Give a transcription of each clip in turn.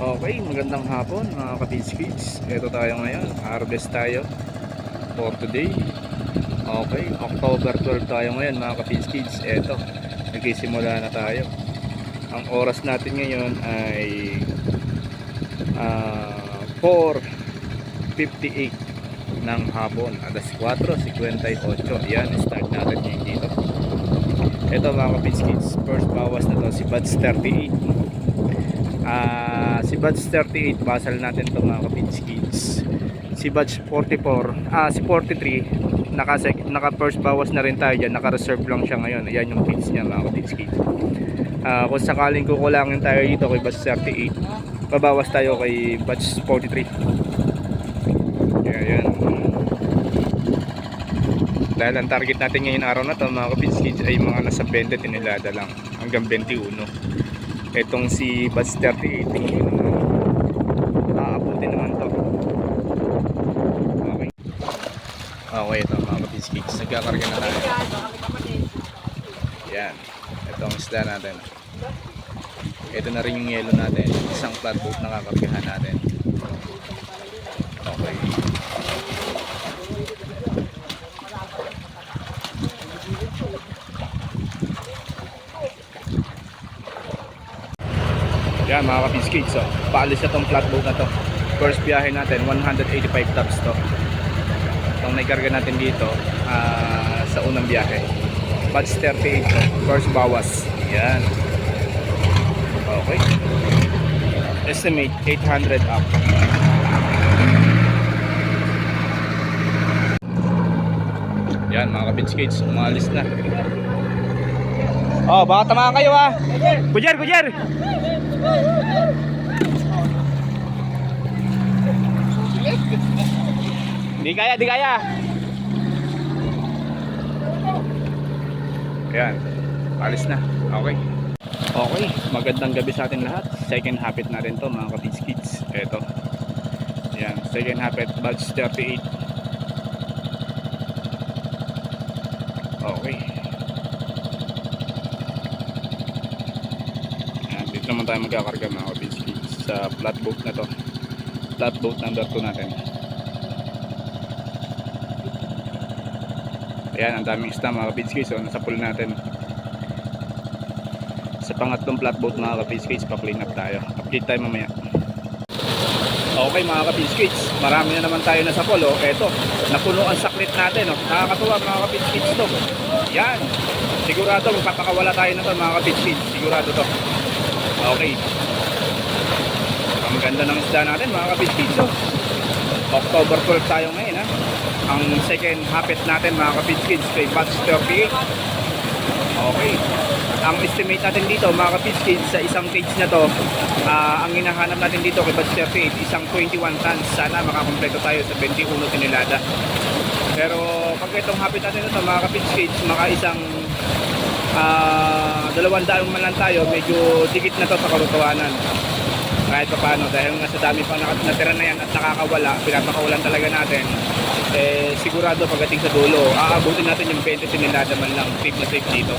Okay, magandang hapon mga ka-Kids. Ito tayo ngayon, harvest tayo for today. Okay, October 12 tayo ngayon mga ka-Kids. Ito, nagsisimula na tayo. Ang oras natin ngayon ay 4:58 ng hapon, alas 4:58. Yan, start natin ngayon dito. Ito mga ka-Kids, first bawas na to si Buds 38. Si Buds 38 basal natin to mga Kids. Si Buds 44, si 43 naka first bawas na rin tayo dyan, naka reserve lang siya ngayon. Ayan yung kids niya mga Kids. Kung sakaling kukulangin tayo dito kay Buds 38, babawas tayo kay Buds 43. Ayan. Dahil ang target natin ngayon araw na to mga Kids ay mga nasa 20 tinilada lang hanggang 21. Etong si Buds 38 aabutin naman to. Okay, ito mga Kids, nagkakarga na tayo. Yan, ito ang isda natin. Ito na rin yung yelo natin, isang flatboat na kakargahan natin. Okay. Yan mga Kids, paalis na tong flatboat na to. First biyahe natin 185 tops to. Itong naikarga natin dito sa unang biyahe. Buds 38 to, first bawas. Yan. Okay. Estimate 800 up. Yan mga Kids, umalis na. Oh, baka tamaan kayo ha. Kujer. Di kaya. Ayan, alis na. Okay, magandang gabi sa atin lahat. Second habit natin to mga Kids. Eto. Ayan, second habit, Buds 38. Okay. Ayan, dito naman tayo magkakarga mga Kids sa flatboat na to. Flatboat number 2 natin. Ayan, ang daming isda mga Kids. So, nasa pool natin. Sa pangatlong flatboat mga Kids, pa-clean up tayo. Update tayo mamaya. Okay mga Kids, marami na naman tayo nasa pool. Eto, napuno ang saklit natin. Nakakatuwa mga Kids to. Yan, sigurado magpapakawala tayo na to mga Kids. Sigurado to. Okay. Ang ganda ng isda natin mga Kids. October 12 tayo ngayon ha. Ang second habit natin mga Kids kay Buds 38. Okay. Ang estimate natin dito mga Kids sa isang cage na to, ang hinahanap natin dito kay Buds 38 isang 21 tons. Sana makakompleto tayo sa 21 tinilada. Pero pag itong habit natin ito mga Kids, maka isang 200 man lang tayo, medyo dikit na to sa kalutuanan. Kahit pa paano, dahil nga sa dami pang natira na yan at nakakawala, pinapakawalan talaga natin, sigurado pagdating sa dulo aabutin natin yung 20 tinilada man lang. Safe na safe dito.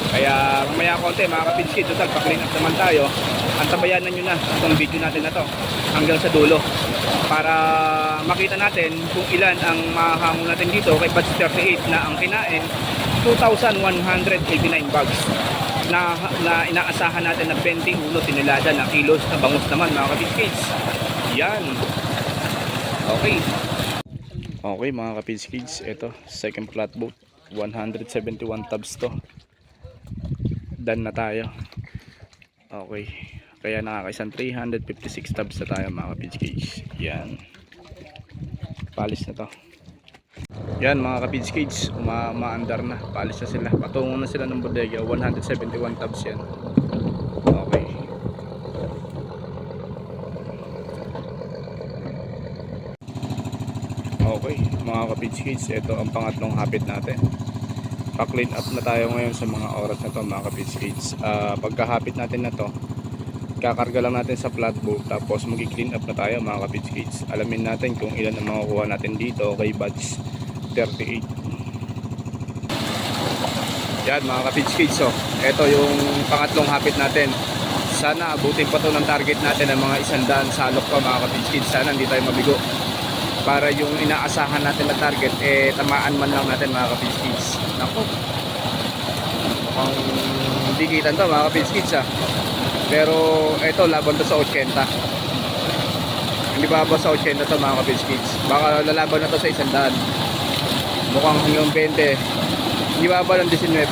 Kaya mamaya konti mga Kids, total pa-clean up naman tayo. Antabayanan nyo na itong video natin na to hanggang sa dulo para makita natin kung ilan ang mahango natin dito kay Buds 38 na ang kinain 2,189 bags na inaasahan natin na 21 tinilada na kilos na bangus naman mga Kids. Yan. Okay mga Kids, ito second flatboat 171 tubs to. Done na tayo. Okay, kaya nakakaisang 356 tubs na tayo mga Kids. Yan, palis na to. Yan mga Kids, umaandar na, palis na sila, patungo na sila ng bodega. 171 tubs yan. Okay. Okay mga Kids, ito ang pangatlong habit natin. Pa-clean up na tayo ngayon sa mga oras na to mga Kids. Pagkahapit natin na to, kakarga lang natin sa flatboat, tapos mag-clean up na tayo mga Kids. Alamin natin kung ilan ang makukuha natin dito kay Buds 38. Yan mga Kids. So ito yung pangatlong hapit natin, Sana abutin pa to ng target natin ng mga 100 salok pa mga ka-Pins Kids. Sana hindi tayo mabigo. Para yung inaasahan natin na target, tamaan man lang natin mga ka-Pins Kids. Naku. Mukhang hindi kitan to mga ka-Pins Kids Pero ito, laban to sa 80. Hindi ba sa 80 to mga ka-Pins Kids? Baka lalaban na to sa 100. Mukhang hanggang 20. Hindi ba ng 19?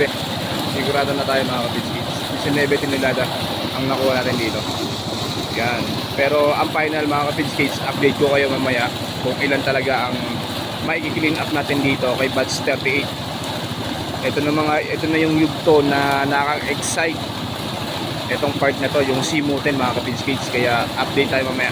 Sigurado na tayo mga ka-Pins Kids. 19 tinilada ang nakuha natin dito. Yan. Pero ang final mga ka-Pins Kids, update ko kayo mamaya kung ilan talaga ang mai-clean up natin dito kay Batch 38. Ito na yung yugto na nakaka-excite. Itong part na to, yung simutin mga ka-Pins Kids. Kaya update tayo mamaya.